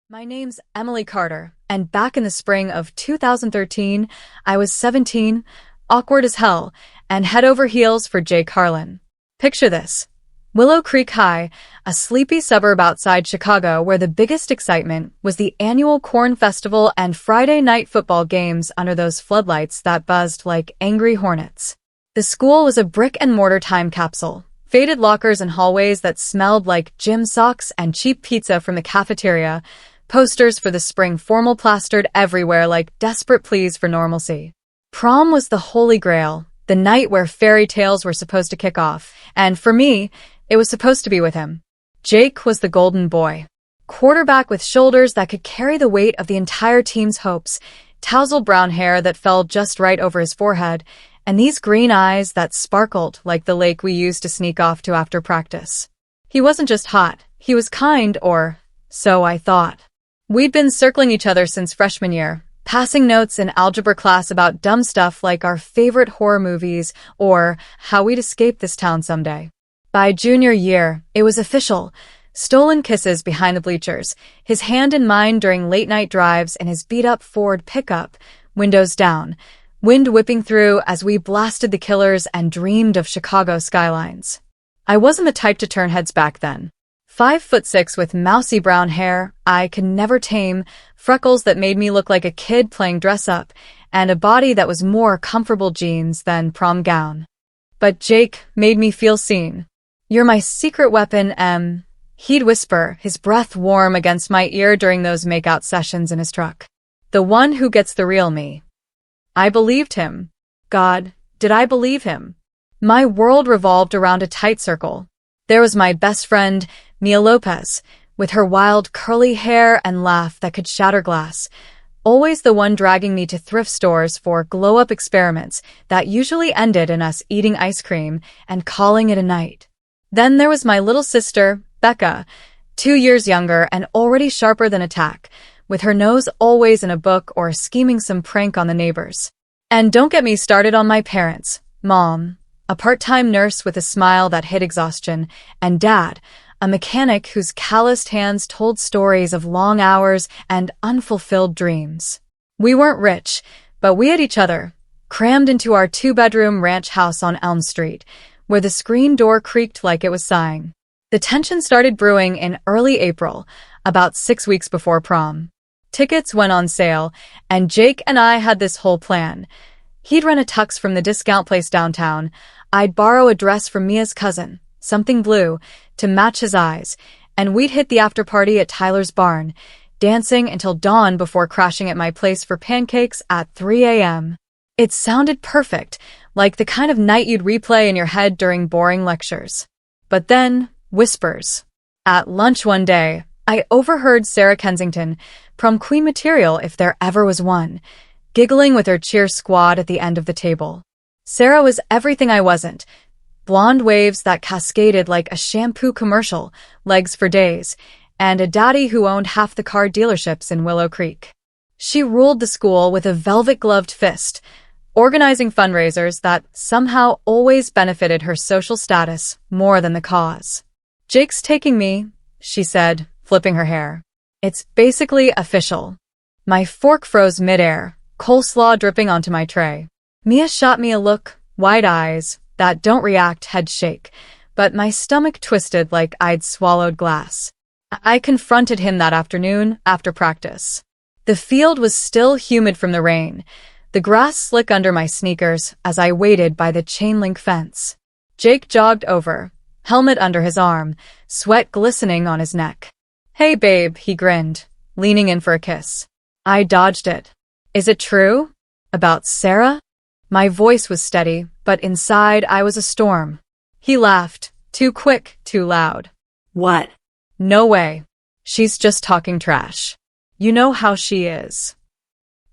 My name's Emily Carter, and back in the spring of 2013, I was 17, awkward as hell, and head over heels for Jake Harlan. Picture this. Willow Creek High, a sleepy suburb outside Chicago where the biggest excitement was the annual Corn Festival and Friday night football games under those floodlights that buzzed like angry hornets. The school was a brick-and-mortar time capsule. Faded lockers and hallways that smelled like gym socks and cheap pizza from the cafeteria, posters for the spring formal plastered everywhere like desperate pleas for normalcy. Prom was the holy grail, the night where fairy tales were supposed to kick off, and for me, it was supposed to be with him. Jake was the golden boy. Quarterback with shoulders that could carry the weight of the entire team's hopes, tousled brown hair that fell just right over his forehead, and these green eyes that sparkled like the lake we used to sneak off to after practice. He wasn't just hot, he was kind, or so I thought. We'd been circling each other since freshman year, passing notes in algebra class about dumb stuff like our favorite horror movies or how we'd escape this town someday. By junior year, it was official. Stolen kisses behind the bleachers, his hand in mine during late-night drives in his beat-up Ford pickup, windows down, wind whipping through as we blasted the killers and dreamed of Chicago skylines. I wasn't the type to turn heads back then. 5'6" with mousy brown hair I could never tame, freckles that made me look like a kid playing dress-up, and a body that was more comfortable jeans than prom gown. But Jake made me feel seen. "You're my secret weapon, Em," he'd whisper, his breath warm against my ear during those makeout sessions in his truck. The one who gets the real me. I believed him. God, did I believe him? My world revolved around a tight circle. There was my best friend, Mia Lopez, with her wild curly hair and laugh that could shatter glass, always the one dragging me to thrift stores for glow-up experiments that usually ended in us eating ice cream and calling it a night. Then there was my little sister, Becca, 2 years younger and already sharper than a tack, with her nose always in a book or scheming some prank on the neighbors. And don't get me started on my parents. Mom, a part-time nurse with a smile that hid exhaustion, and Dad, a mechanic whose calloused hands told stories of long hours and unfulfilled dreams. We weren't rich, but we had each other, crammed into our 2-bedroom ranch house on Elm Street, where the screen door creaked like it was sighing. The tension started brewing in early April, about 6 weeks before prom. Tickets went on sale, and Jake and I had this whole plan. He'd rent a tux from the discount place downtown. I'd borrow a dress from Mia's cousin, something blue, to match his eyes, and we'd hit the after-party at Tyler's barn, dancing until dawn before crashing at my place for pancakes at 3 a.m. It sounded perfect, like the kind of night you'd replay in your head during boring lectures. But then, whispers. At lunch one day, I overheard Sarah Kensington, prom queen material if there ever was one, giggling with her cheer squad at the end of the table. Sarah was everything I wasn't. Blonde waves that cascaded like a shampoo commercial, legs for days, and a daddy who owned half the car dealerships in Willow Creek. She ruled the school with a velvet-gloved fist, organizing fundraisers that somehow always benefited her social status more than the cause. "Jake's taking me," she said, flipping her hair. "It's basically official." My fork froze midair, coleslaw dripping onto my tray. Mia shot me a look, wide eyes, that don't react, head shake, but my stomach twisted like I'd swallowed glass. I confronted him that afternoon after practice. The field was still humid from the rain, the grass slick under my sneakers as I waited by the chain-link fence. Jake jogged over, helmet under his arm, sweat glistening on his neck. "Hey babe," he grinned, leaning in for a kiss. I dodged it. "Is it true? About Sarah?" My voice was steady, but inside I was a storm. He laughed, too quick, too loud. "What?" "No way. She's just talking trash. You know how she is."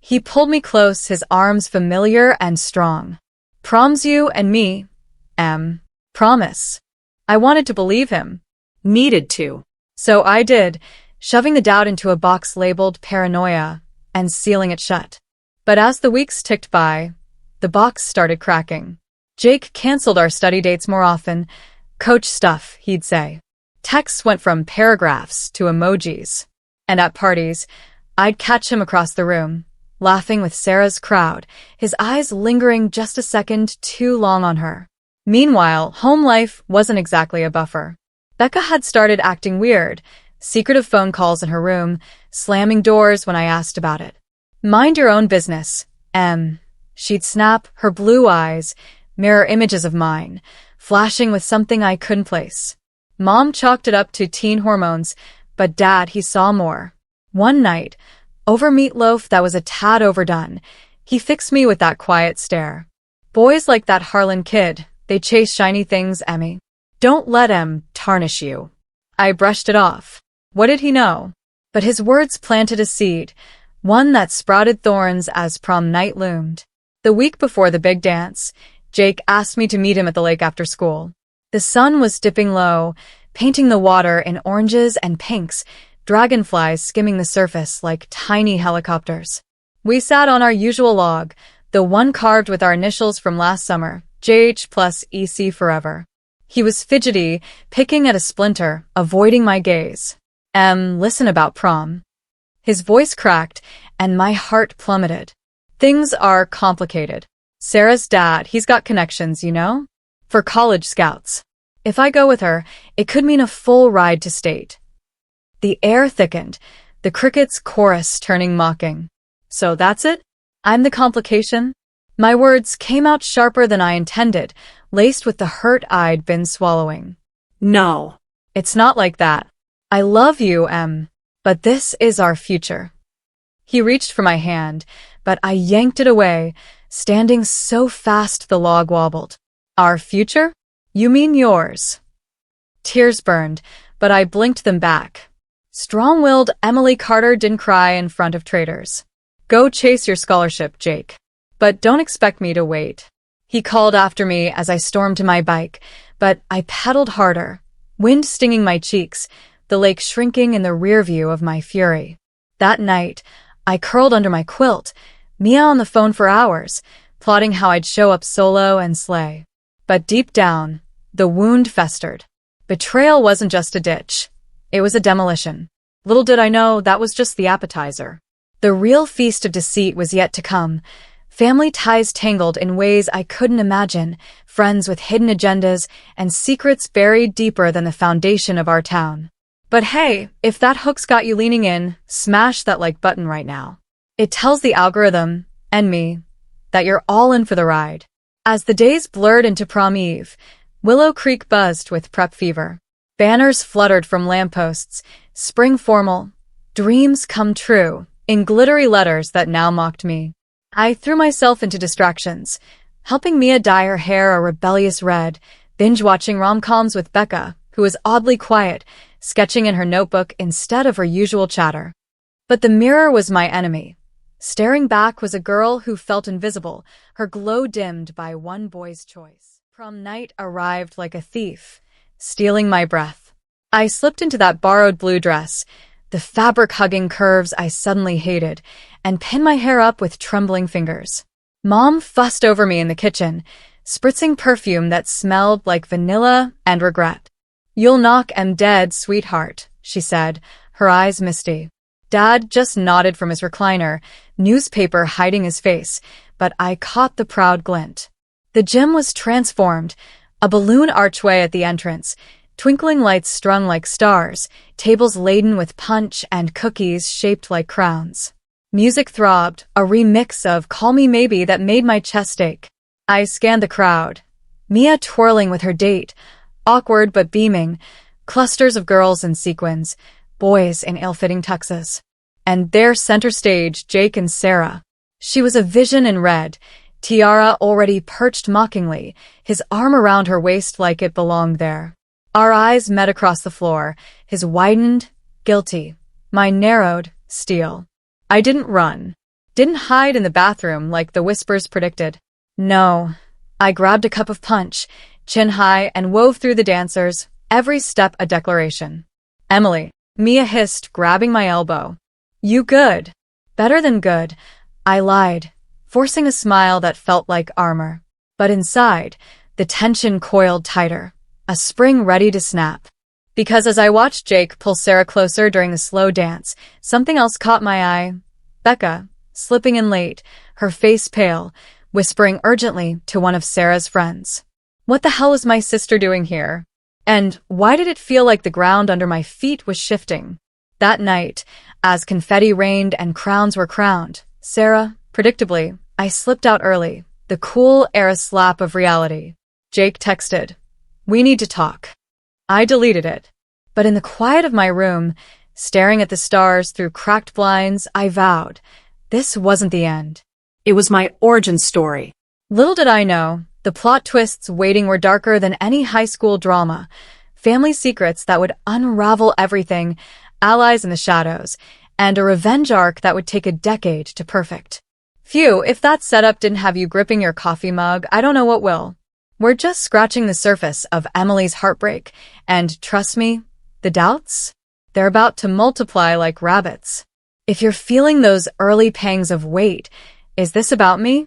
He pulled me close, his arms familiar and strong. "Prom's you and me, Em. Promise." I wanted to believe him. Needed to. So I did, shoving the doubt into a box labeled paranoia and sealing it shut. But as the weeks ticked by, the box started cracking. Jake canceled our study dates more often. Coach stuff, he'd say. Texts went from paragraphs to emojis. And at parties, I'd catch him across the room, laughing with Sarah's crowd, his eyes lingering just a second too long on her. Meanwhile, home life wasn't exactly a buffer. Becca had started acting weird, secretive phone calls in her room, slamming doors when I asked about it. "Mind your own business, Em." She'd snap, her blue eyes, mirror images of mine, flashing with something I couldn't place. Mom chalked it up to teen hormones, but Dad, he saw more. One night, over meatloaf that was a tad overdone, he fixed me with that quiet stare. "Boys like that Harlan kid, they chase shiny things, Emmy. Don't let him tarnish you." I brushed it off. What did he know? But his words planted a seed, one that sprouted thorns as prom night loomed. The week before the big dance, Jake asked me to meet him at the lake after school. The sun was dipping low, painting the water in oranges and pinks, dragonflies skimming the surface like tiny helicopters. We sat on our usual log, the one carved with our initials from last summer, JH plus EC forever. He was fidgety, picking at a splinter, avoiding my gaze. Listen about prom." His voice cracked, and my heart plummeted. "Things are complicated. Sarah's dad, he's got connections, you know? For college scouts. If I go with her, it could mean a full ride to state." The air thickened, the crickets' chorus turning mocking. "So that's it? I'm the complication?" My words came out sharper than I intended, laced with the hurt I'd been swallowing. No. "It's not like that. I love you, Em. But this is our future." He reached for my hand, but I yanked it away, standing so fast the log wobbled. "Our future? You mean yours?" Tears burned, but I blinked them back. Strong-willed Emily Carter didn't cry in front of traitors. "Go chase your scholarship, Jake. But don't expect me to wait." He called after me as I stormed to my bike, but I pedaled harder, wind stinging my cheeks, the lake shrinking in the rear view of my fury. That night, I curled under my quilt, Mia on the phone for hours, plotting how I'd show up solo and slay. But deep down, the wound festered. Betrayal wasn't just a ditch. It was a demolition. Little did I know that was just the appetizer. The real feast of deceit was yet to come. Family ties tangled in ways I couldn't imagine, friends with hidden agendas, and secrets buried deeper than the foundation of our town. But hey, if that hook's got you leaning in, smash that like button right now. It tells the algorithm, and me, that you're all in for the ride. As the days blurred into prom eve, Willow Creek buzzed with prep fever. Banners fluttered from lampposts, spring formal, dreams come true, in glittery letters that now mocked me. I threw myself into distractions, helping Mia dye her hair a rebellious red, binge-watching rom-coms with Becca, who was oddly quiet, sketching in her notebook instead of her usual chatter. But the mirror was my enemy. Staring back was a girl who felt invisible, her glow dimmed by one boy's choice. Prom night arrived like a thief, stealing my breath. I slipped into that borrowed blue dress, the fabric-hugging curves I suddenly hated, and pinned my hair up with trembling fingers. Mom fussed over me in the kitchen, spritzing perfume that smelled like vanilla and regret. "You'll knock 'em dead, sweetheart," she said, her eyes misty. Dad just nodded from his recliner, newspaper hiding his face, but I caught the proud glint. The gym was transformed, a balloon archway at the entrance, twinkling lights strung like stars, tables laden with punch and cookies shaped like crowns. Music throbbed, a remix of Call Me Maybe that made my chest ache. I scanned the crowd. Mia twirling with her date, awkward but beaming, clusters of girls in sequins, boys in ill-fitting tuxes. And there center stage, Jake and Sarah. She was a vision in red, tiara already perched mockingly, his arm around her waist like it belonged there. Our eyes met across the floor, his widened, guilty, mine narrowed, steel. I didn't run. Didn't hide in the bathroom like the whispers predicted. No. I grabbed a cup of punch, chin high, and wove through the dancers, every step a declaration. "Emily," Mia hissed, grabbing my elbow. "You good?" "Better than good," I lied, forcing a smile that felt like armor. But inside, the tension coiled tighter, a spring ready to snap. Because as I watched Jake pull Sarah closer during the slow dance, something else caught my eye. Becca, slipping in late, her face pale, whispering urgently to one of Sarah's friends. What the hell is my sister doing here? And why did it feel like the ground under my feet was shifting? That night, as confetti rained and crowns were crowned, Sarah, predictably, I slipped out early, the cool air slap of reality. Jake texted, "We need to talk." I deleted it. But in the quiet of my room, staring at the stars through cracked blinds, I vowed, this wasn't the end. It was my origin story. Little did I know, the plot twists waiting were darker than any high school drama, family secrets that would unravel everything, allies in the shadows, and a revenge arc that would take a decade to perfect. Phew, if that setup didn't have you gripping your coffee mug, I don't know what will. We're just scratching the surface of Emily's heartbreak, and trust me, the doubts? They're about to multiply like rabbits. If you're feeling those early pangs of wait, is this about me?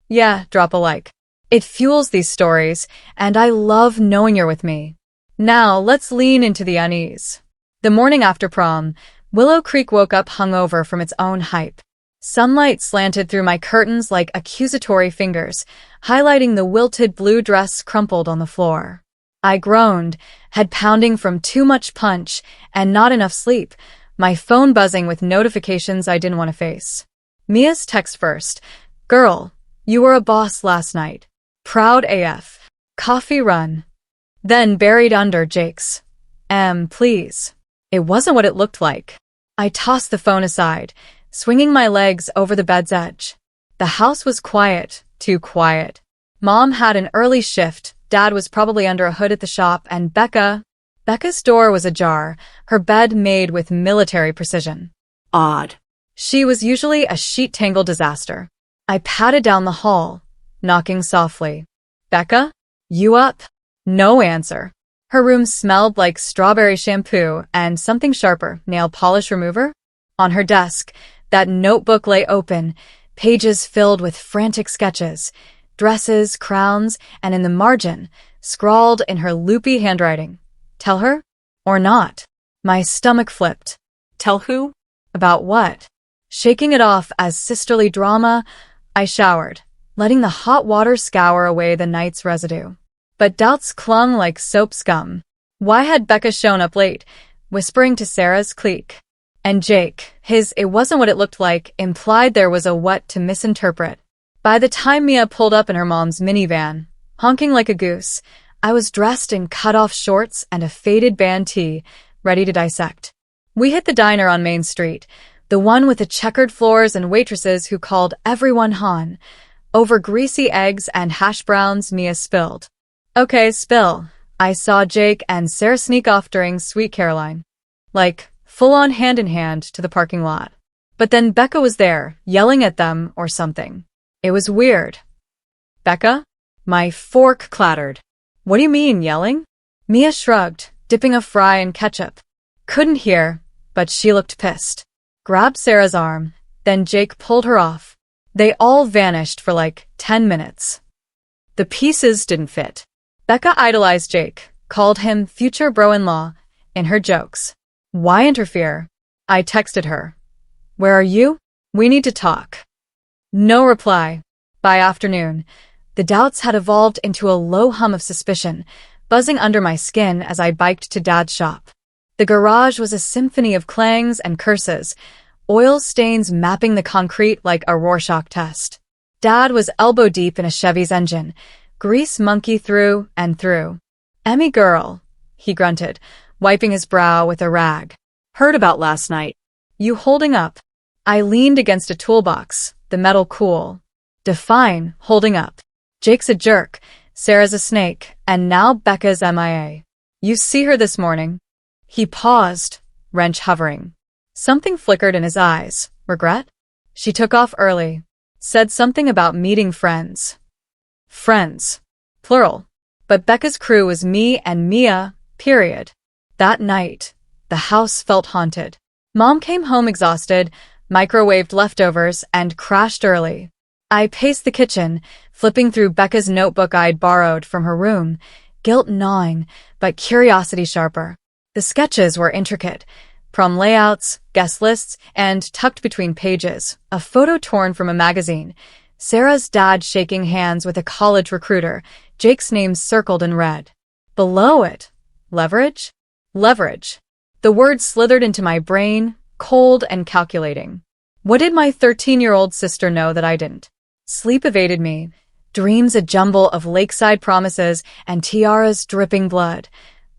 Yeah, drop a like. It fuels these stories, and I love knowing you're with me. Now, let's lean into the unease. The morning after prom, Willow Creek woke up hungover from its own hype. Sunlight slanted through my curtains like accusatory fingers, highlighting the wilted blue dress crumpled on the floor. I groaned, head pounding from too much punch and not enough sleep, my phone buzzing with notifications I didn't want to face. Mia's text first. "Girl, you were a boss last night. Proud AF. Coffee run." Then buried under Jake's. Please. It wasn't what it looked like. I tossed the phone aside, swinging my legs over the bed's edge. The house was quiet, too quiet. Mom had an early shift, Dad was probably under a hood at the shop, and Becca's door was ajar, her bed made with military precision. Odd. She was usually a sheet-tangled disaster. I padded down the hall, knocking softly. "Becca? You up?" No answer. Her room smelled like strawberry shampoo and something sharper, nail polish remover. On her desk, that notebook lay open, pages filled with frantic sketches, dresses, crowns, and in the margin, scrawled in her loopy handwriting. Tell her? Or not? My stomach flipped. Tell who? About what? Shaking it off as sisterly drama, I showered, letting the hot water scour away the night's residue. But doubts clung like soap scum. Why had Becca shown up late, whispering to Sarah's clique? And Jake, his "it wasn't what it looked like" implied there was a what to misinterpret. By the time Mia pulled up in her mom's minivan, honking like a goose, I was dressed in cut-off shorts and a faded band tee, ready to dissect. We hit the diner on Main Street, the one with the checkered floors and waitresses who called everyone Han. Over greasy eggs and hash browns Mia spilled. Okay, spill. I saw Jake and Sarah sneak off during Sweet Caroline. Like, full-on hand-in-hand to the parking lot. But then Becca was there, yelling at them or something. It was weird. "Becca?" My fork clattered. "What do you mean, yelling?" Mia shrugged, dipping a fry in ketchup. Couldn't hear, but she looked pissed. Grabbed Sarah's arm, then Jake pulled her off. They all vanished for like 10 minutes. The pieces didn't fit. Becca idolized Jake, called him future bro-in-law, in her jokes. Why interfere? I texted her. "Where are you? We need to talk." No reply. By afternoon, the doubts had evolved into a low hum of suspicion, buzzing under my skin as I biked to Dad's shop. The garage was a symphony of clangs and curses, oil stains mapping the concrete like a Rorschach test. Dad was elbow-deep in a Chevy's engine, grease monkey through and through. "Emmy girl," he grunted, wiping his brow with a rag. Heard about last night. "You holding up?" I leaned against a toolbox, the metal cool. Define holding up. Jake's a jerk, Sarah's a snake, and now Becca's MIA. You see her this morning? He paused, wrench hovering. Something flickered in his eyes. Regret? She took off early. Said something about meeting friends. Friends. Plural. But Becca's crew was me and Mia, period. That night, the house felt haunted. Mom came home exhausted, microwaved leftovers, and crashed early. I paced the kitchen, flipping through Becca's notebook I'd borrowed from her room, guilt gnawing, but curiosity sharper. The sketches were intricate. Prom layouts, guest lists, and tucked between pages, a photo torn from a magazine. Sarah's dad shaking hands with a college recruiter, Jake's name circled in red. Below it, leverage? Leverage. The word slithered into my brain, cold and calculating. What did my 13-year-old sister know that I didn't? Sleep evaded me. Dreams a jumble of lakeside promises and tiaras dripping blood.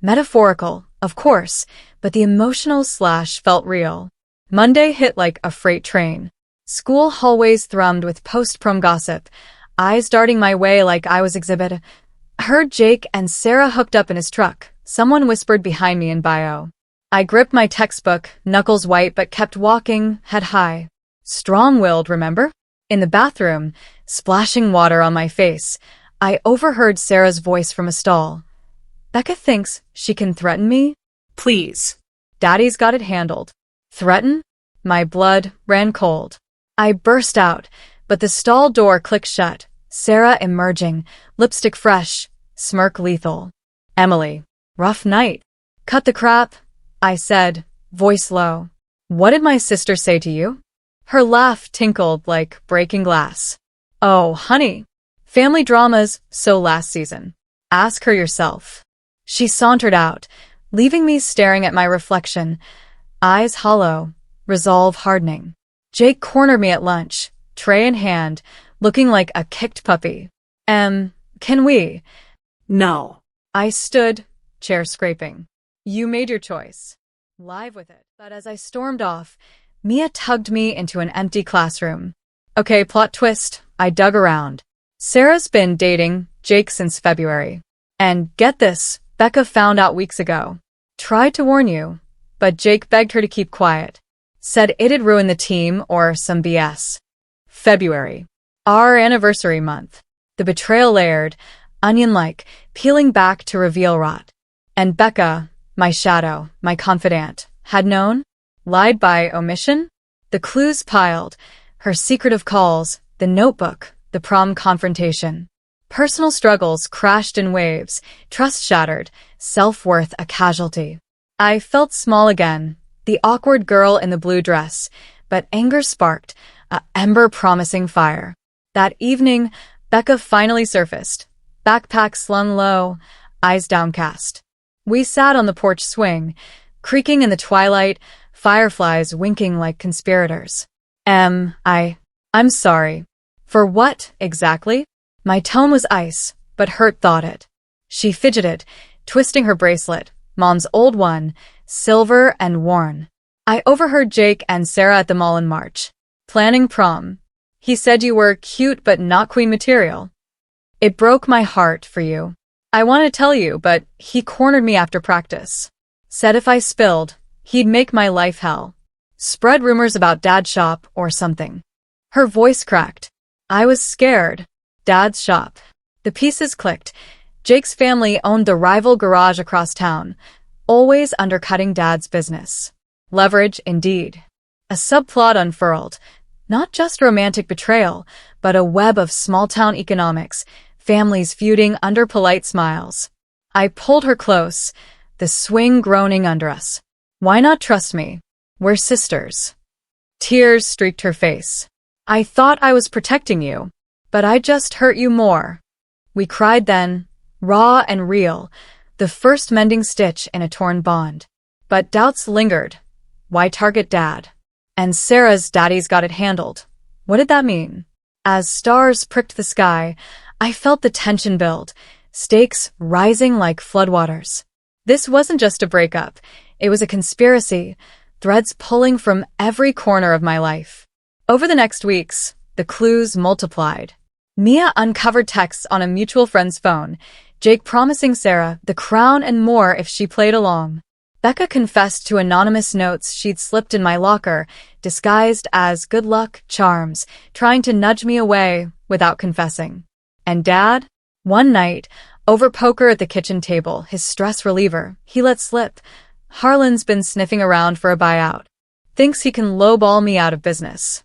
Metaphorical, of course, but the emotional slash felt real. Monday hit like a freight train. School hallways thrummed with post-prom gossip, eyes darting my way like I was exhibit. Heard Jake and Sarah hooked up in his truck. Someone whispered behind me in bio. I gripped my textbook, knuckles white, but kept walking, head high. Strong-willed, remember? In the bathroom, splashing water on my face, I overheard Sarah's voice from a stall. Becca thinks she can threaten me? Please. Daddy's got it handled. Threaten? My blood ran cold. I burst out, but the stall door clicked shut. Sarah emerging, lipstick fresh, smirk lethal. Emily. Rough night. Cut the crap, I said, voice low. What did my sister say to you? Her laugh tinkled like breaking glass. Oh, honey. Family dramas, so last season. Ask her yourself. She sauntered out, leaving me staring at my reflection, eyes hollow, resolve hardening. Jake cornered me at lunch, tray in hand, looking like a kicked puppy. Can we? No. I stood, chair scraping. You made your choice. Live with it. But as I stormed off, Mia tugged me into an empty classroom. Okay, plot twist. I dug around. Sarah's been dating Jake since February. And get this, Becca found out weeks ago. Tried to warn you, but Jake begged her to keep quiet. Said it'd ruin the team or some BS. February. Our anniversary month. The betrayal layered, onion-like, peeling back to reveal rot. And Becca, my shadow, my confidant, had known? Lied by omission? The clues piled, her secretive calls, the notebook, the prom confrontation. Personal struggles crashed in waves, trust shattered, self-worth a casualty. I felt small again, the awkward girl in the blue dress, but anger sparked, a ember promising fire. That evening, Becca finally surfaced, backpack slung low, eyes downcast. We sat on the porch swing, creaking in the twilight, fireflies winking like conspirators. I'm sorry. For what, exactly? My tone was ice, but hurt thawed it. She fidgeted, twisting her bracelet, Mom's old one, silver and worn. I overheard Jake and Sarah at the mall in March, planning prom. He said you were cute but not queen material. It broke my heart for you. I want to tell you, but he cornered me after practice. Said if I spilled, he'd make my life hell. Spread rumors about Dad's shop or something. Her voice cracked. I was scared. Dad's shop. The pieces clicked. Jake's family owned the rival garage across town, always undercutting Dad's business. Leverage, indeed. A subplot unfurled. Not just romantic betrayal, but a web of small-town economics, families feuding under polite smiles. I pulled her close, the swing groaning under us. Why not trust me? We're sisters. Tears streaked her face. I thought I was protecting you, but I just hurt you more. We cried then, raw and real, the first mending stitch in a torn bond. But doubts lingered. Why target Dad? And Sarah's daddy's got it handled. What did that mean? As stars pricked the sky, I felt the tension build, stakes rising like floodwaters. This wasn't just a breakup. It was a conspiracy, threads pulling from every corner of my life. Over the next weeks, the clues multiplied. Mia uncovered texts on a mutual friend's phone, Jake promising Sarah the crown and more if she played along. Becca confessed to anonymous notes she'd slipped in my locker, disguised as good luck charms, trying to nudge me away without confessing. And Dad? One night, over poker at the kitchen table, his stress reliever, he let slip. Harlan's been sniffing around for a buyout. Thinks he can lowball me out of business.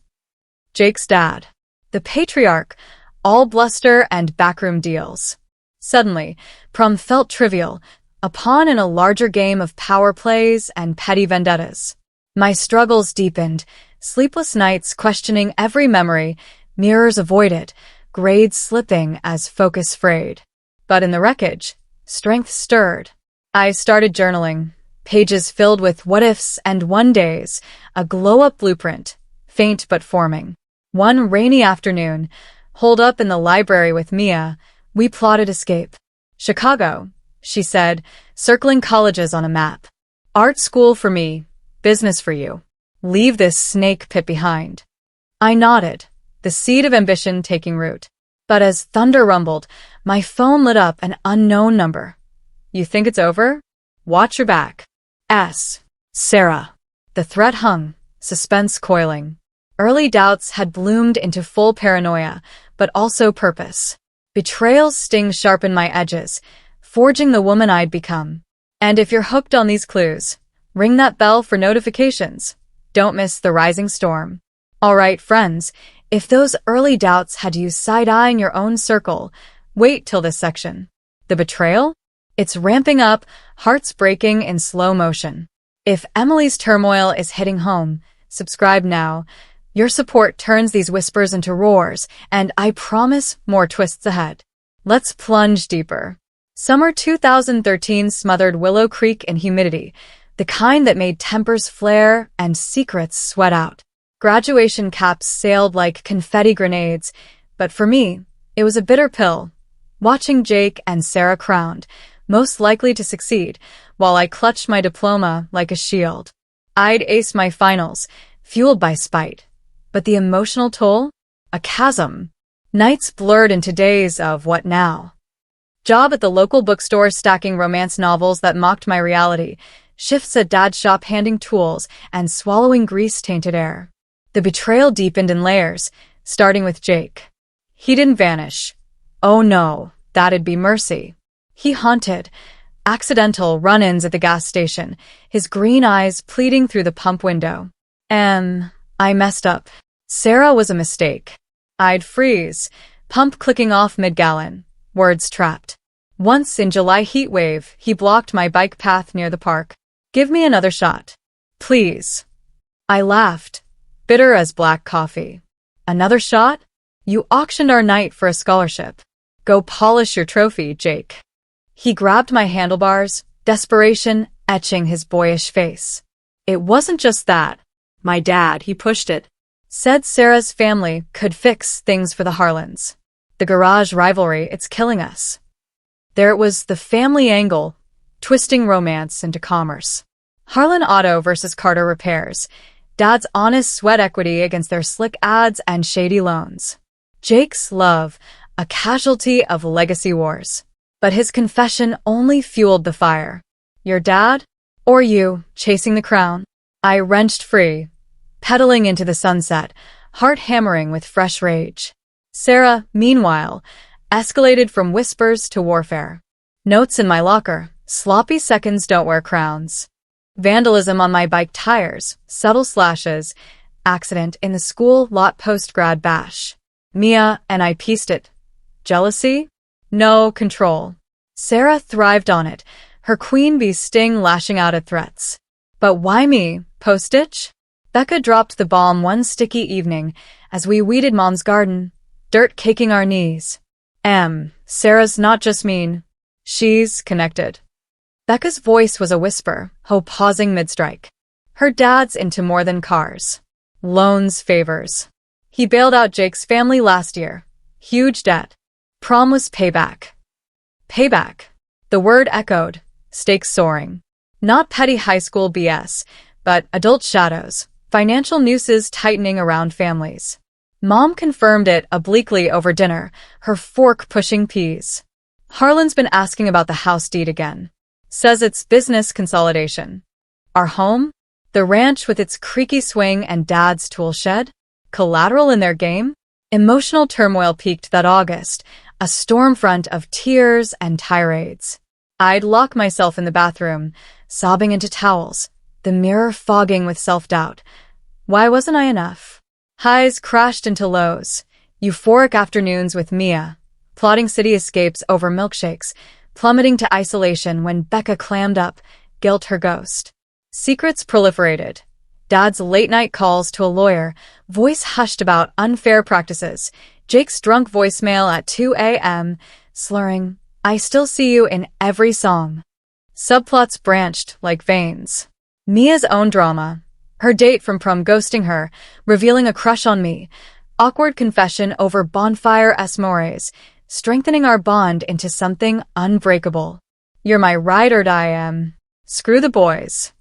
Jake's dad. The patriarch, all bluster and backroom deals. Suddenly, prom felt trivial, a pawn in a larger game of power plays and petty vendettas. My struggles deepened, sleepless nights questioning every memory, mirrors avoided, grades slipping as focus frayed. But in the wreckage, strength stirred. I started journaling, pages filled with what-ifs and one-days, a glow-up blueprint, faint but forming. One rainy afternoon, holed up in the library with Mia, we plotted escape. Chicago, she said, circling colleges on a map. Art school for me, business for you. Leave this snake pit behind. I nodded, the seed of ambition taking root. But as thunder rumbled, my phone lit up an unknown number. You think it's over? Watch your back. Sarah. The threat hung, suspense coiling. Early doubts had bloomed into full paranoia, but also purpose. Betrayal's sting sharpened my edges, forging the woman I'd become. And if you're hooked on these clues, ring that bell for notifications. Don't miss the rising storm. All right, friends, if those early doubts had you side-eyeing your own circle, wait till this section. The betrayal? It's ramping up, hearts breaking in slow motion. If Emily's turmoil is hitting home, subscribe now. Your support turns these whispers into roars, and I promise more twists ahead. Let's plunge deeper. Summer 2013 smothered Willow Creek in humidity, the kind that made tempers flare and secrets sweat out. Graduation caps sailed like confetti grenades, but for me, it was a bitter pill. Watching Jake and Sarah crowned, most likely to succeed, while I clutched my diploma like a shield. I'd aced my finals, fueled by spite. But the emotional toll? A chasm. Nights blurred into days of what now? Job at the local bookstore stacking romance novels that mocked my reality, shifts at Dad's shop handing tools and swallowing grease-tainted air. The betrayal deepened in layers, starting with Jake. He didn't vanish. Oh no, that'd be mercy. He haunted. Accidental run-ins at the gas station, his green eyes pleading through the pump window. I messed up. Sarah was a mistake. I'd freeze, pump clicking off mid-gallon, words trapped. Once in July heat wave, he blocked my bike path near the park. Give me another shot. Please. I laughed, bitter as black coffee. Another shot? You auctioned our night for a scholarship. Go polish your trophy, Jake. He grabbed my handlebars, desperation etching his boyish face. It wasn't just that. My dad, he pushed it. Said Sarah's family could fix things for the Harlans. The garage rivalry, it's killing us. There it was, the family angle, twisting romance into commerce. Harlan Auto versus Carter Repairs. Dad's honest sweat equity against their slick ads and shady loans. Jake's love, a casualty of legacy wars. But his confession only fueled the fire. Your dad? Or you, chasing the crown? I wrenched free, pedaling into the sunset, heart hammering with fresh rage. Sarah, meanwhile, escalated from whispers to warfare. Notes in my locker, sloppy seconds don't wear crowns. Vandalism on my bike tires, subtle slashes, accident in the school lot post-grad bash. Mia and I pieced it. Jealousy? No, control. Sarah thrived on it, her queen bee sting lashing out at threats. But why me? Postage? Becca dropped the bomb one sticky evening as we weeded Mom's garden, dirt caking our knees. Sarah's not just mean. She's connected. Becca's voice was a whisper, pausing mid-strike. Her dad's into more than cars. Loans, favors. He bailed out Jake's family last year. Huge debt. Prom was payback. Payback. The word echoed, stakes soaring. Not petty high school BS, but adult shadows, financial nooses tightening around families. Mom confirmed it obliquely over dinner, her fork pushing peas. Harlan's been asking about the house deed again. Says it's business consolidation. Our home? The ranch with its creaky swing and Dad's tool shed? Collateral in their game? Emotional turmoil peaked that August, a storm front of tears and tirades. I'd lock myself in the bathroom, sobbing into towels, the mirror fogging with self-doubt. Why wasn't I enough? Highs crashed into lows. Euphoric afternoons with Mia, plotting city escapes over milkshakes, plummeting to isolation when Becca clammed up, guilt her ghost. Secrets proliferated. Dad's late-night calls to a lawyer, voice hushed about unfair practices, Jake's drunk voicemail at 2 a.m., slurring, "I still see you in every song." Subplots branched like veins. Mia's own drama. Her date from prom ghosting her, revealing a crush on me. Awkward confession over bonfire s'mores, strengthening our bond into something unbreakable. "You're my ride or die, Screw the boys."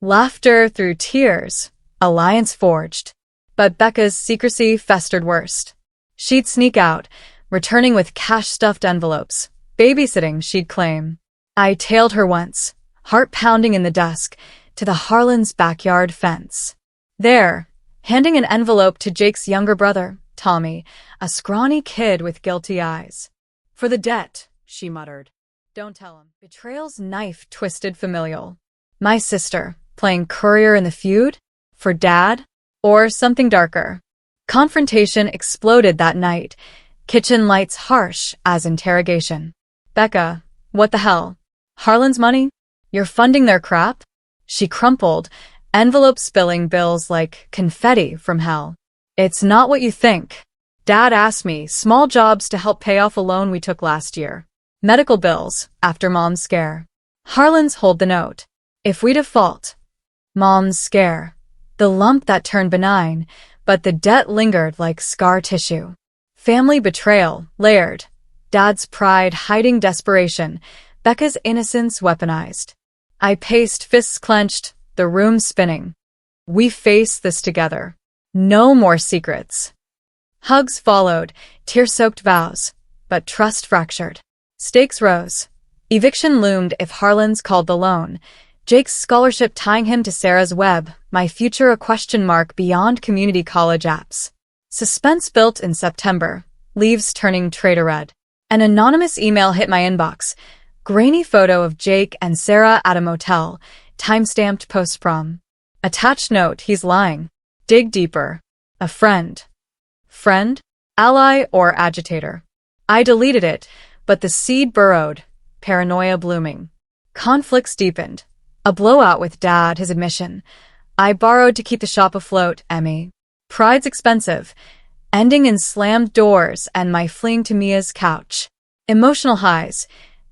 Laughter through tears. Alliance forged. But Becca's secrecy festered worst. She'd sneak out, returning with cash-stuffed envelopes. Babysitting, she'd claim. I tailed her once, heart pounding in the dusk, to the Harlan's backyard fence. There, handing an envelope to Jake's younger brother, Tommy, a scrawny kid with guilty eyes. "For the debt," she muttered. "Don't tell him." Betrayal's knife twisted familial. My sister, playing courier in the feud? For Dad? Or something darker? Confrontation exploded that night, kitchen lights harsh as interrogation. "Becca, what the hell? Harlan's money? You're funding their crap?" She crumpled, envelope spilling bills like confetti from hell. "It's not what you think. Dad asked me, small jobs to help pay off a loan we took last year. Medical bills, after Mom's scare. Harlan's hold the note. If we default." Mom's scare. The lump that turned benign, but the debt lingered like scar tissue. Family betrayal, layered. Dad's pride hiding desperation, Becca's innocence weaponized. I paced, fists clenched, the room spinning. We face this together. No more secrets. Hugs followed, tear-soaked vows, but trust fractured. Stakes rose. Eviction loomed if Harlan's called the loan. Jake's scholarship tying him to Sarah's web, my future a question mark beyond community college apps. Suspense built in September, leaves turning traitor red. An anonymous email hit my inbox. Grainy photo of Jake and Sarah at a motel, time-stamped post-prom. Attached note, he's lying. Dig deeper. A friend. Friend? Ally or agitator? I deleted it, but the seed burrowed, paranoia blooming. Conflicts deepened. A blowout with Dad, his admission. I borrowed to keep the shop afloat, Emmy. Pride's expensive. Ending in slammed doors and my fleeing to Mia's couch. Emotional highs.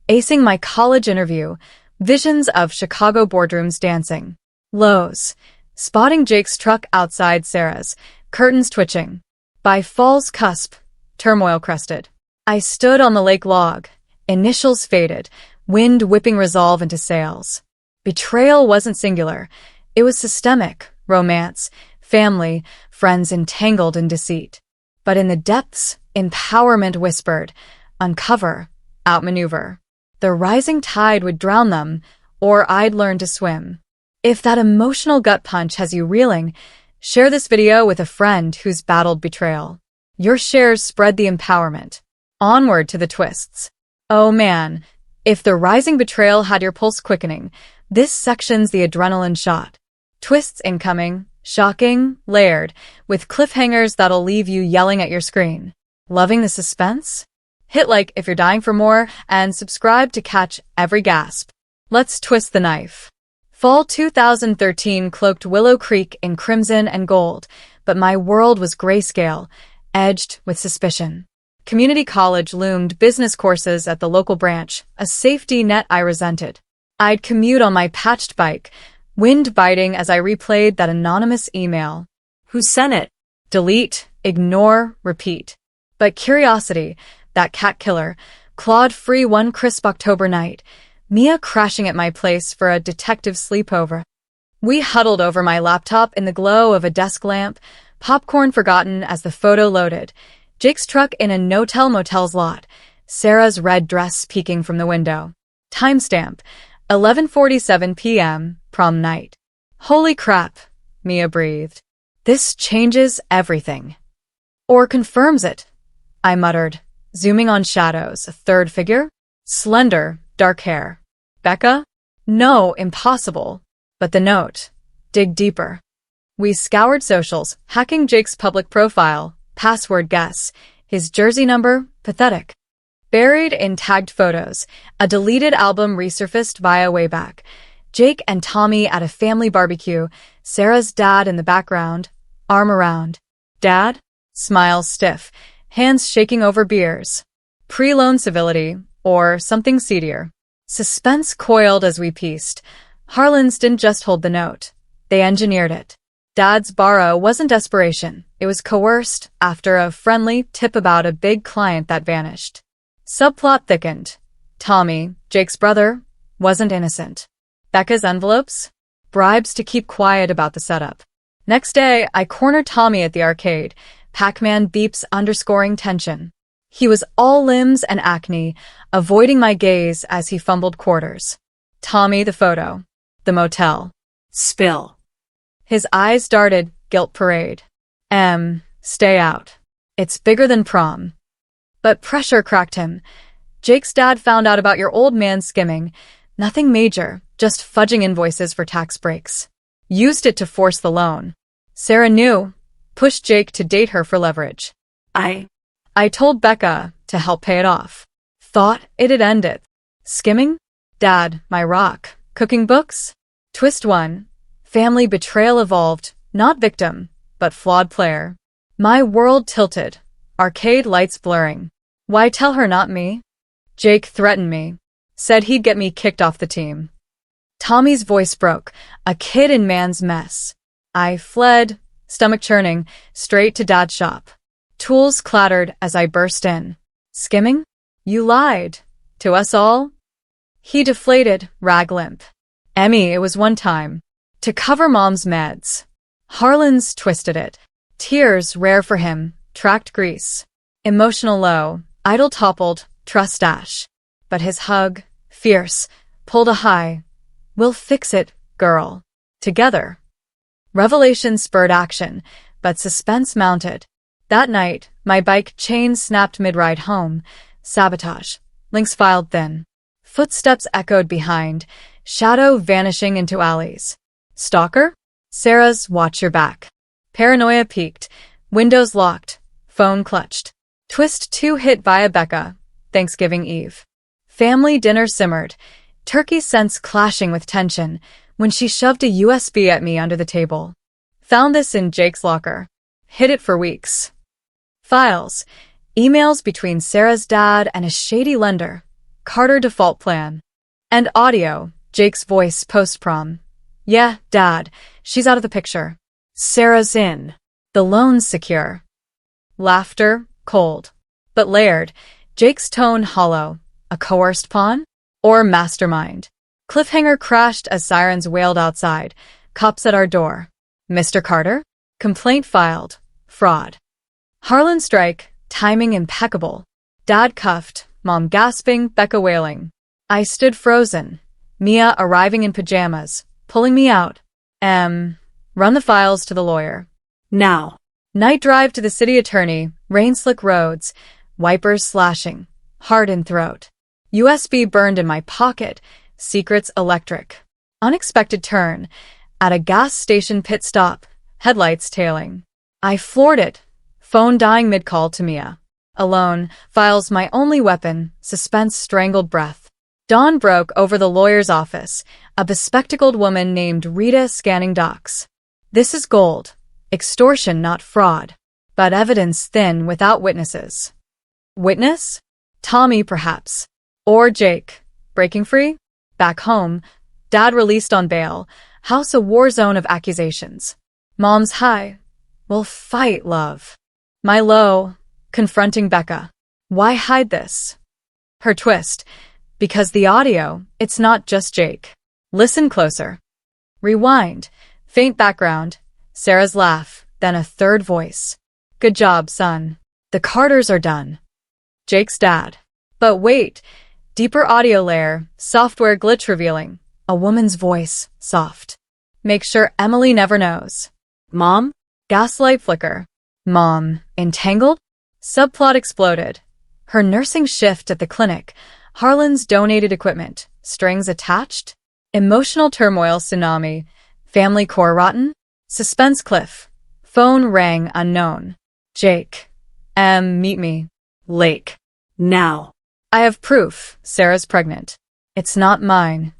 Acing my college interview. Visions of Chicago boardrooms dancing. Lows. Spotting Jake's truck outside Sarah's. Curtains twitching. By fall's cusp. Turmoil crested. I stood on the lake log. Initials faded. Wind whipping resolve into sails. Betrayal wasn't singular. It was systemic, romance, family, friends entangled in deceit. But in the depths, empowerment whispered, uncover, outmaneuver. The rising tide would drown them, or I'd learn to swim. If that emotional gut punch has you reeling, share this video with a friend who's battled betrayal. Your shares spread the empowerment. Onward to the twists. Oh man, if the rising betrayal had your pulse quickening, this section's the adrenaline shot. Twists incoming, shocking, layered, with cliffhangers that'll leave you yelling at your screen. Loving the suspense? Hit like if you're dying for more, and subscribe to catch every gasp. Let's twist the knife. Fall 2013 cloaked Willow Creek in crimson and gold, but my world was grayscale, edged with suspicion. Community college loomed, business courses at the local branch, a safety net I resented. I'd commute on my patched bike, wind biting as I replayed that anonymous email. Who sent it? Delete, ignore, repeat. But curiosity, that cat killer, clawed free one crisp October night, Mia crashing at my place for a detective sleepover. We huddled over my laptop in the glow of a desk lamp, popcorn forgotten as the photo loaded, Jake's truck in a no-tell-motel's lot, Sarah's red dress peeking from the window. Timestamp, 11:47 p.m., prom night. Holy crap, Mia breathed. This changes everything. Or confirms it, I muttered, zooming on shadows, a third figure? Slender, dark hair. Becca? No, impossible. But the note. Dig deeper. We scoured socials, hacking Jake's public profile, password guess, his jersey number, pathetic. Buried in tagged photos, a deleted album resurfaced via Wayback. Jake and Tommy at a family barbecue, Sarah's dad in the background, arm around. Dad? Smiles stiff, hands shaking over beers. Pre-loan civility, or something seedier. Suspense coiled as we pieced. Harlan's didn't just hold the note. They engineered it. Dad's borrow wasn't desperation. It was coerced after a friendly tip about a big client that vanished. Subplot thickened. Tommy, Jake's brother, wasn't innocent. Becca's envelopes? Bribes to keep quiet about the setup. Next day, I cornered Tommy at the arcade. Pac-Man beeps underscoring tension. He was all limbs and acne, avoiding my gaze as he fumbled quarters. Tommy the photo. The motel. Spill. His eyes darted, guilt parade. Stay out. It's bigger than prom. But pressure cracked him. Jake's dad found out about your old man skimming. Nothing major, just fudging invoices for tax breaks. Used it to force the loan. Sarah knew. Pushed Jake to date her for leverage. I told Becca to help pay it off. Thought it'd end it. Skimming? Dad, my rock. Cooking books? Twist 1. Family betrayal evolved, not victim, but flawed player. My world tilted. Arcade lights blurring. Why tell her, not me? Jake threatened me. Said he'd get me kicked off the team. Tommy's voice broke, a kid in man's mess. I fled, stomach churning, straight to Dad's shop. Tools clattered as I burst in. Skimming? You lied. To us all? He deflated, rag limp. Emmy, it was one time. To cover Mom's meds. Harlan's twisted it. Tears, rare for him, tracked grease. Emotional low, idol toppled, trust dash. But his hug, fierce, pulled a high. We'll fix it, girl. Together. Revelation spurred action, but suspense mounted. That night, my bike chain snapped mid-ride home. Sabotage. Links filed thin. Footsteps echoed behind, shadow vanishing into alleys. Stalker? Sarah's watch your back. Paranoia peaked, windows locked, phone clutched. Twist 2 hit via Becca, Thanksgiving Eve. Family dinner simmered, turkey scents clashing with tension, when she shoved a USB at me under the table. Found this in Jake's locker. Hid it for weeks. Files. Emails between Sarah's dad and a shady lender. Carter default plan. And audio. Jake's voice post-prom. Yeah, Dad. She's out of the picture. Sarah's in. The loan's secure. Laughter, cold. But layered. Jake's tone hollow. A coerced pawn? Or mastermind? Cliffhanger crashed as sirens wailed outside. Cops at our door. Mr. Carter? Complaint filed. Fraud. Harlan strike. Timing impeccable. Dad cuffed. Mom gasping. Becca wailing. I stood frozen. Mia arriving in pajamas. Pulling me out. Run the files to the lawyer. Now. Night drive to the city attorney. Rain-slick roads. Wipers slashing. Heart in throat. USB burned in my pocket. Secrets electric. Unexpected turn. At a gas station pit stop. Headlights tailing. I floored it. Phone dying mid-call to Mia. Alone. Files my only weapon. Suspense strangled breath. Dawn broke over the lawyer's office. A bespectacled woman named Rita scanning docs. This is gold. Extortion, not fraud. But evidence thin without witnesses. Witness? Tommy, perhaps. Or Jake. Breaking free? Back home. Dad released on bail. House a war zone of accusations. Mom's high. We'll fight, love. My low. Confronting Becca. Why hide this? Her twist. Because the audio, it's not just Jake. Listen closer. Rewind. Faint background. Sarah's laugh, then a third voice. Good job, son. The Carters are done. Jake's dad. But wait. Deeper audio layer, software glitch revealing. A woman's voice, soft. Make sure Emily never knows. Mom? Gaslight flicker. Mom, entangled? Subplot exploded. Her nursing shift at the clinic. Harlan's donated equipment. Strings attached? Emotional turmoil tsunami. Family core rotten? Suspense cliff. Phone rang unknown. Jake. Meet me. Lake. Now. I have proof. Sarah's pregnant. It's not mine.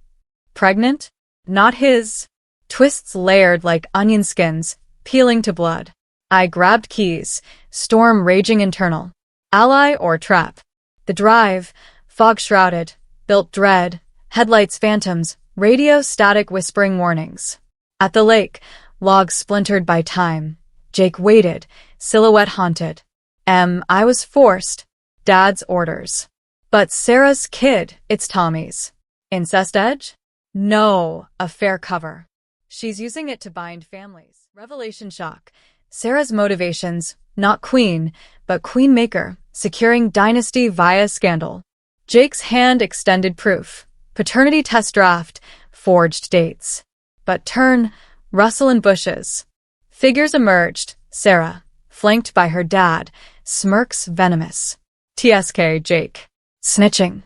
Pregnant? Not his. Twists layered like onion skins, peeling to blood. I grabbed keys, storm raging internal. Ally or trap? The drive, fog-shrouded, built dread, headlights phantoms, radio static whispering warnings. At the lake, logs splintered by time. Jake waited, silhouette haunted. I was forced. Dad's orders. But Sarah's kid, it's Tommy's. Incest edge? No, a fair cover. She's using it to bind families. Revelation shock. Sarah's motivations, not queen, but queenmaker, securing dynasty via scandal. Jake's hand extended proof. Paternity test draft, forged dates. But turn, rustle in bushes. Figures emerged. Sarah, flanked by her dad, smirks venomous. TSK, Jake. Snitching.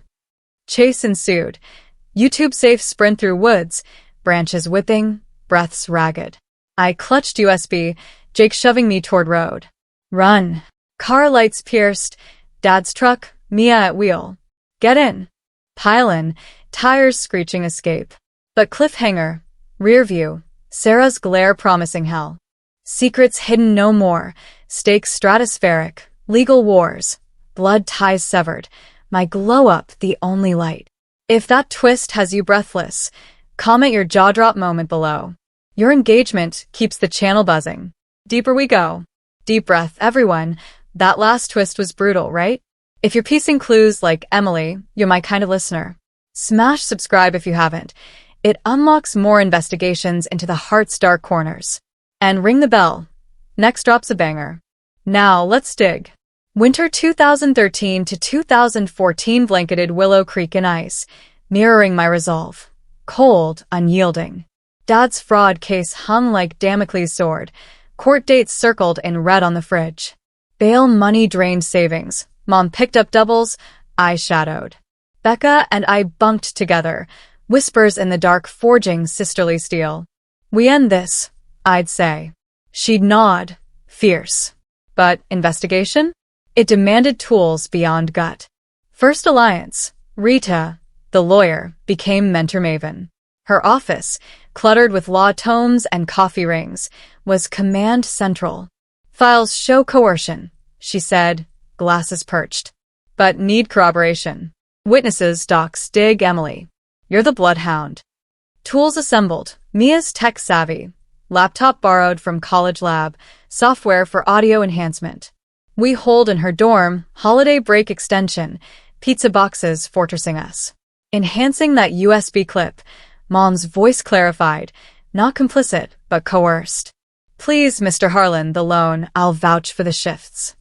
Chase ensued. YouTube safe sprint through woods, branches whipping, breaths ragged. I clutched USB, Jake shoving me toward road. Run. Car lights pierced. Dad's truck, Mia at wheel. Get in. Pile in, tires screeching escape. But cliffhanger, rear view, Sarah's glare promising hell. Secrets hidden no more, stakes stratospheric, legal wars, blood ties severed, my glow-up the only light. If that twist has you breathless, comment your jaw-drop moment below. Your engagement keeps the channel buzzing. Deeper we go. Deep breath, everyone. That last twist was brutal, right? If you're piecing clues like Emily, you're my kind of listener. Smash subscribe if you haven't. It unlocks more investigations into the heart's dark corners. And ring the bell. Next drop's a banger. Now, let's dig. Winter 2013 to 2014 blanketed Willow Creek in ice, mirroring my resolve. Cold, unyielding. Dad's fraud case hung like Damocles' sword. Court dates circled in red on the fridge. Bail money drained savings. Mom picked up doubles. I shadowed. Becca and I bunked together, whispers in the dark forging sisterly steel. We end this, I'd say. She'd nod, fierce. But investigation? It demanded tools beyond gut. First alliance, Rita, the lawyer, became mentor maven. Her office, cluttered with law tomes and coffee rings, was command central. Files show coercion, she said, glasses perched. But need corroboration. Witnesses, docs, dig Emily. You're the bloodhound. Tools assembled, Mia's tech savvy. Laptop borrowed from college lab, software for audio enhancement. We hold in her dorm, holiday break extension, pizza boxes fortressing us. Enhancing that USB clip, Mom's voice clarified, not complicit, but coerced. Please, Mr. Harlan, the loan, I'll vouch for the shifts.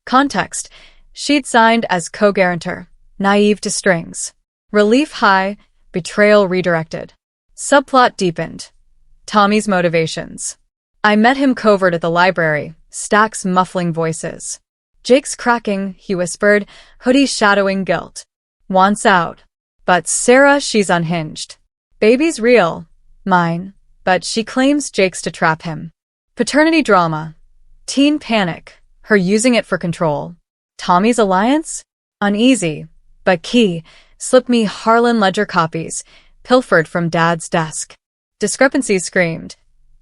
Context, she'd signed as co-guarantor, naive to strings. Relief high, betrayal redirected. Subplot deepened. Tommy's motivations. I met him covert at the library, stacks muffling voices. Jake's cracking, he whispered, hoodie shadowing guilt. Wants out. But Sarah, she's unhinged. Baby's real. Mine. But she claims Jake's to trap him. Paternity drama. Teen panic. Her using it for control. Tommy's alliance? Uneasy. But key. Slipped me Harlan ledger copies. Pilfered from Dad's desk. Discrepancies screamed.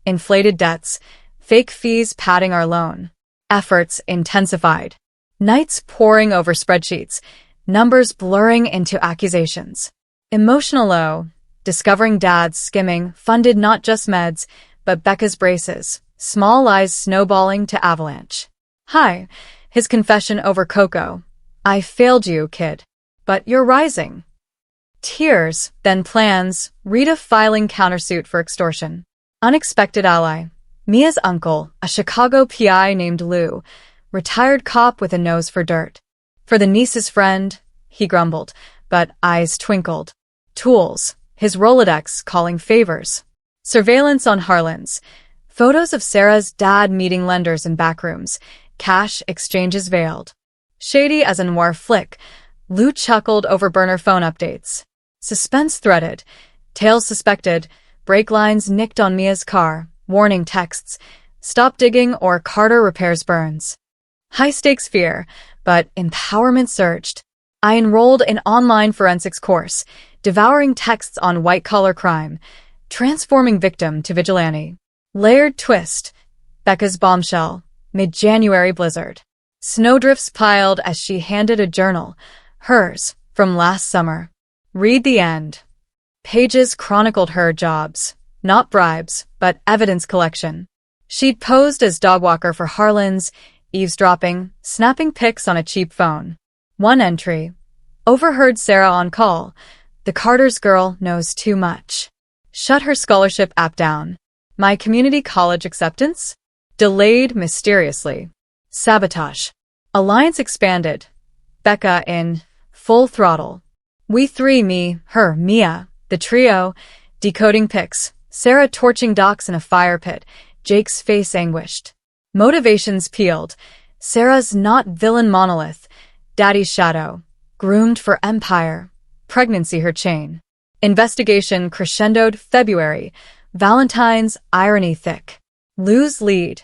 Inflated debts. Fake fees padding our loan. Efforts intensified. Nights poring over spreadsheets. Numbers blurring into accusations. Emotional low. Discovering Dad's skimming funded not just meds, but Becca's braces. Small lies snowballing to avalanche. Hi. His confession over Coco. I failed you, kid. But you're rising. Tears, then plans. Rita filing countersuit for extortion. Unexpected ally. Mia's uncle, a Chicago PI named Lou, retired cop with a nose for dirt. For the niece's friend, he grumbled, but eyes twinkled. Tools, his Rolodex calling favors. Surveillance on Harlan's. Photos of Sarah's dad meeting lenders in backrooms. Cash exchanges veiled. Shady as a noir flick, Lou chuckled over burner phone updates. Suspense threaded. Tails suspected. Brake lines nicked on Mia's car. Warning texts. Stop digging or Carter repairs burns. High-stakes fear, but empowerment surged. I enrolled in online forensics course, devouring texts on white-collar crime, transforming victim to vigilante. Layered twist. Becca's bombshell. Mid-January blizzard. Snowdrifts piled as she handed a journal, hers, from last summer. Read the end. Pages chronicled her jobs. Not bribes, but evidence collection. She'd posed as dog walker for Harlan's, eavesdropping, snapping pics on a cheap phone. One entry. Overheard Sarah on call. The Carter's girl knows too much. Shut her scholarship app down. My community college acceptance? Delayed mysteriously. Sabotage. Alliance expanded. Becca in full throttle. We three, me, her, Mia, the trio, decoding pics. Sarah torching docs in a fire pit. Jake's face anguished. Motivations peeled. Sarah's not villain monolith. Daddy's shadow. Groomed for empire. Pregnancy her chain. Investigation crescendoed February. Valentine's irony thick. Lou's lead.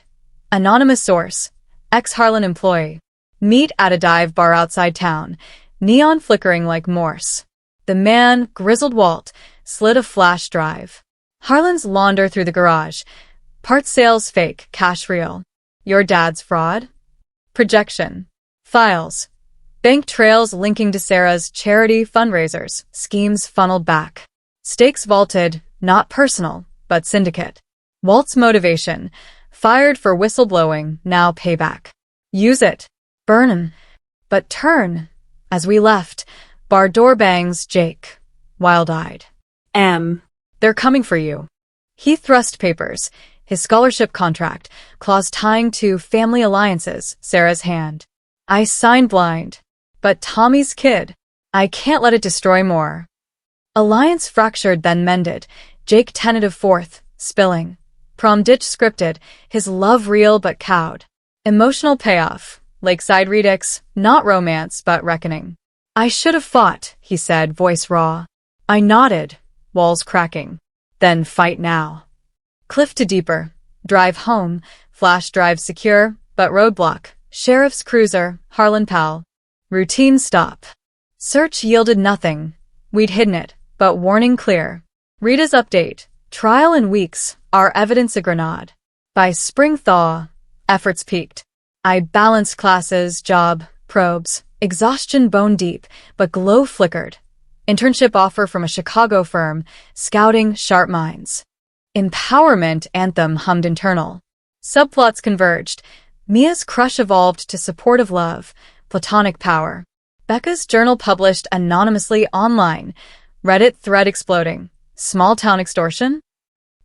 Anonymous source. Ex-Harlan employee. Meet at a dive bar outside town. Neon flickering like Morse. The man, grizzled Walt, slid a flash drive. Harlan's launder through the garage. Parts sales fake, cash real. Your dad's fraud? Projection. Files. Bank trails linking to Sarah's charity fundraisers. Schemes funneled back. Stakes vaulted, not personal, but syndicate. Walt's motivation. Fired for whistleblowing, now payback. Use it. Burn 'em. But turn. As we left, bar door bangs, Jake. Wild-eyed. M. They're coming for you. He thrust papers, his scholarship contract, clause tying to family alliances, Sarah's hand. I signed blind. But Tommy's kid. I can't let it destroy more. Alliance fractured then mended. Jake tentative fourth, spilling. Prom ditch scripted, his love real but cowed. Emotional payoff. Lakeside redux, not romance but reckoning. I should have fought, he said, voice raw. I nodded, walls cracking. Then fight now. Cliff to deeper. Drive home. Flash drive secure, but roadblock. Sheriff's cruiser, Harlan Powell. Routine stop. Search yielded nothing. We'd hidden it, but warning clear. Rita's update. Trial in weeks. Our evidence a grenade. By spring thaw, efforts peaked. I balanced classes, job, probes. Exhaustion bone deep, but glow flickered. Internship offer from a Chicago firm. Scouting sharp minds. Empowerment anthem hummed internal. Subplots converged. Mia's crush evolved to supportive love. Platonic power. Becca's journal published anonymously online. Reddit thread exploding. Small town extortion?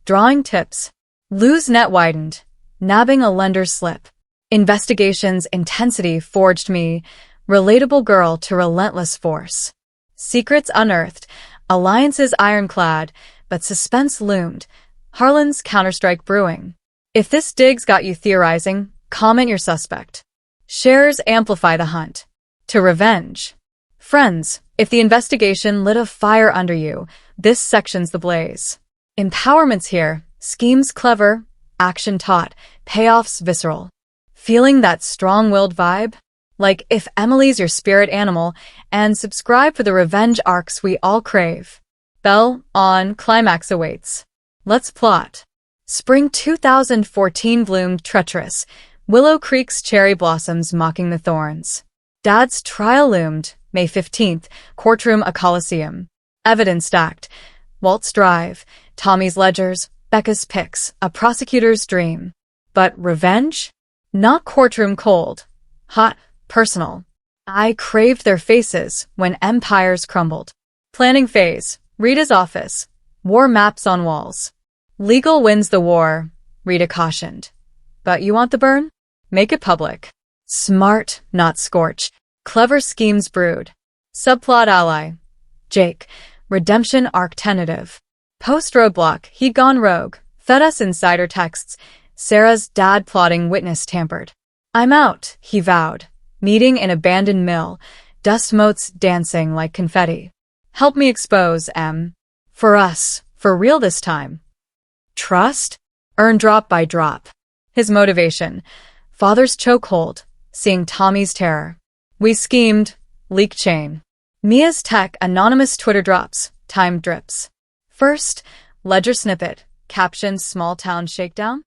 Drawing tips. Lou's net widened. Nabbing a lender's slip. Investigation's intensity forged me. Relatable girl to relentless force. Secrets unearthed. Alliances ironclad. But suspense loomed. Harlan's counterstrike brewing. If this dig's got you theorizing, comment your suspect. Shares amplify the hunt. To revenge. Friends, if the investigation lit a fire under you, this section's the blaze. Empowerment's here, schemes clever, action taut, payoffs visceral. Feeling that strong-willed vibe? Like if Emily's your spirit animal, and subscribe for the revenge arcs we all crave. Bell on, climax awaits. Let's plot. Spring 2014 bloomed treacherous. Willow Creek's cherry blossoms mocking the thorns. Dad's trial loomed, May 15th, courtroom a coliseum. Evidence stacked. Walt's drive, Tommy's ledgers, Becca's pics, a prosecutor's dream. But revenge? Not courtroom cold. Hot, personal. I craved their faces when empires crumbled. Planning phase, Rita's office. War maps on walls. Legal wins the war, Rita cautioned. But you want the burn? Make it public. Smart, not scorch. Clever schemes brewed. Subplot ally. Jake. Redemption arc tentative. Post-roadblock, he'd gone rogue. Fed us insider texts. Sarah's dad plotting witness tampered. I'm out, he vowed. Meeting in abandoned mill. Dust motes dancing like confetti. Help me expose, M. For us, for real this time. Trust? Earn drop by drop. His motivation. Father's chokehold. Seeing Tommy's terror. We schemed. Leak chain. Mia's tech, anonymous Twitter drops, time drips. First, ledger snippet, caption small town shakedown.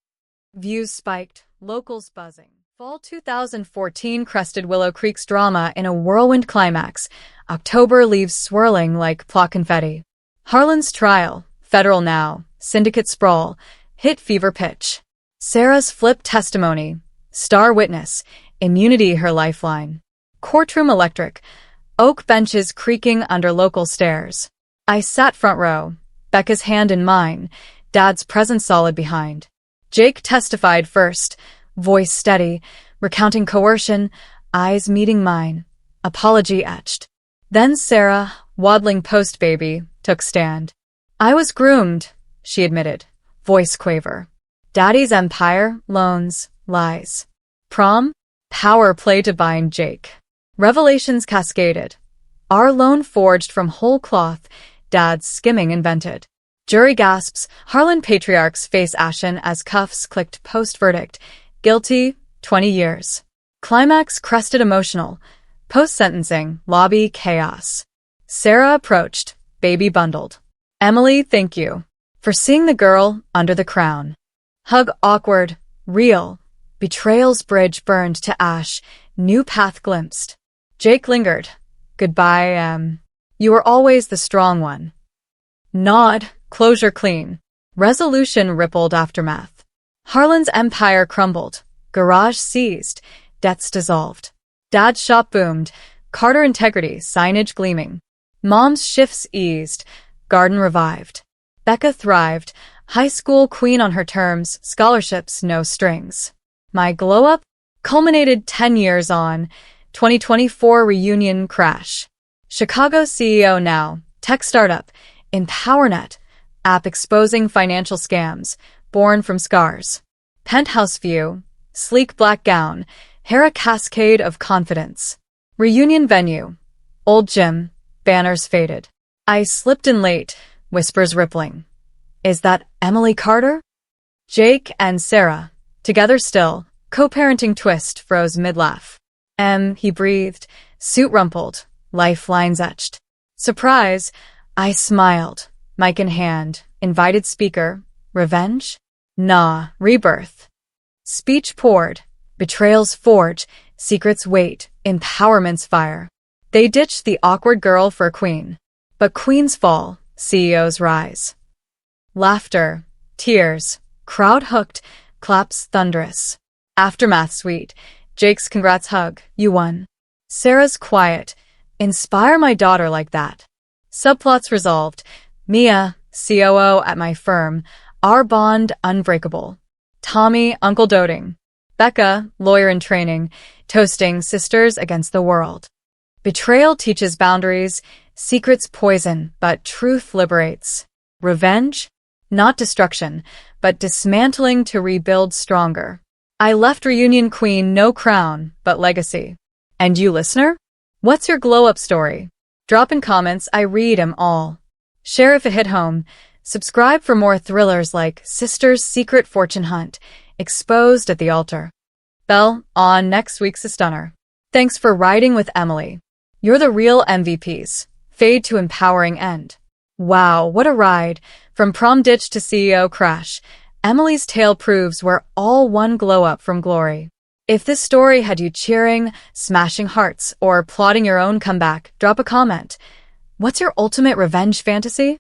Views spiked, locals buzzing. Fall 2014 crested Willow Creek's drama in a whirlwind climax. October leaves swirling like plot confetti. Harlan's trial, federal now, syndicate sprawl, hit fever pitch. Sarah's flip testimony, star witness, immunity her lifeline. Courtroom electric, oak benches creaking under local stares. I sat front row, Becca's hand in mine, Dad's presence solid behind. Jake testified first, voice steady, recounting coercion, eyes meeting mine, apology etched. Then Sarah, waddling post-baby, took stand. I was groomed, she admitted, voice quaver. Daddy's empire, loans, lies. Prom, power play to bind Jake. Revelations cascaded. Our loan forged from whole cloth, Dad's skimming invented. Jury gasps, Harlan patriarchs face ashen as cuffs clicked post-verdict. Guilty, 20 years. Climax crested emotional. Post-sentencing, lobby chaos. Sarah approached, baby bundled. Emily, thank you for seeing the girl under the crown. Hug awkward, real. Betrayal's bridge burned to ash, new path glimpsed. Jake lingered. Goodbye, you were always the strong one. Nod, closure clean. Resolution rippled aftermath. Harlan's empire crumbled. Garage seized. Debts dissolved. Dad's shop boomed. Carter integrity, signage gleaming. Mom's shifts eased. Garden revived. Becca thrived. High school queen on her terms, scholarships no strings. My glow-up culminated 10 years on. 2024 reunion crash. Chicago CEO now. Tech startup. EmpowerNet. App exposing financial scams. Born from scars. Penthouse view. Sleek black gown. Hair a cascade of confidence. Reunion venue. Old gym. Banners faded. I slipped in late. Whispers rippling. Is that Emily Carter? Jake and Sarah. Together still. Co-parenting twist froze mid-laugh. He breathed. Suit rumpled. Lifelines etched. Surprise. I smiled. Mic in hand. Invited speaker. Revenge? Nah. Rebirth. Speech poured. Betrayal's forge. Secrets wait. Empowerment's fire. They ditched the awkward girl for a queen. But queens fall. CEOs rise. Laughter. Tears. Crowd hooked. Claps thunderous. Aftermath sweet. Jake's congrats hug. You won. Sarah's quiet. Inspire my daughter like that. Subplots resolved. Mia, COO at my firm. Our bond unbreakable. Tommy, uncle doting. Becca, lawyer in training. Toasting sisters against the world. Betrayal teaches boundaries. Secrets poison, but truth liberates. Revenge? Not destruction, but dismantling to rebuild stronger. I left reunion queen no crown, but legacy. And you, listener? What's your glow-up story? Drop in comments, I read 'em all. Share if it hit home. Subscribe for more thrillers like Sister's Secret Fortune Hunt, exposed at the altar. Bell, on next week's A Stunner. Thanks for riding with Emily. You're the real MVPs. Fade to empowering end. Wow, what a ride. From prom ditch to CEO crash. Emily's tale proves we're all one glow up from glory. If this story had you cheering, smashing hearts, or plotting your own comeback, drop a comment. What's your ultimate revenge fantasy?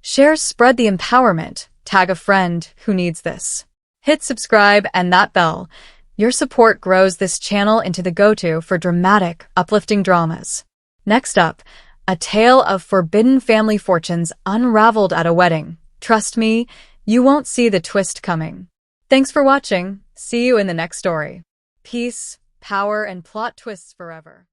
Share, spread the empowerment. Tag a friend who needs this. Hit subscribe and that bell. Your support grows this channel into the go-to for dramatic, uplifting dramas. Next up, a tale of forbidden family fortunes unraveled at a wedding. Trust me, you won't see the twist coming. Thanks for watching. See you in the next story. Peace, power, and plot twists forever.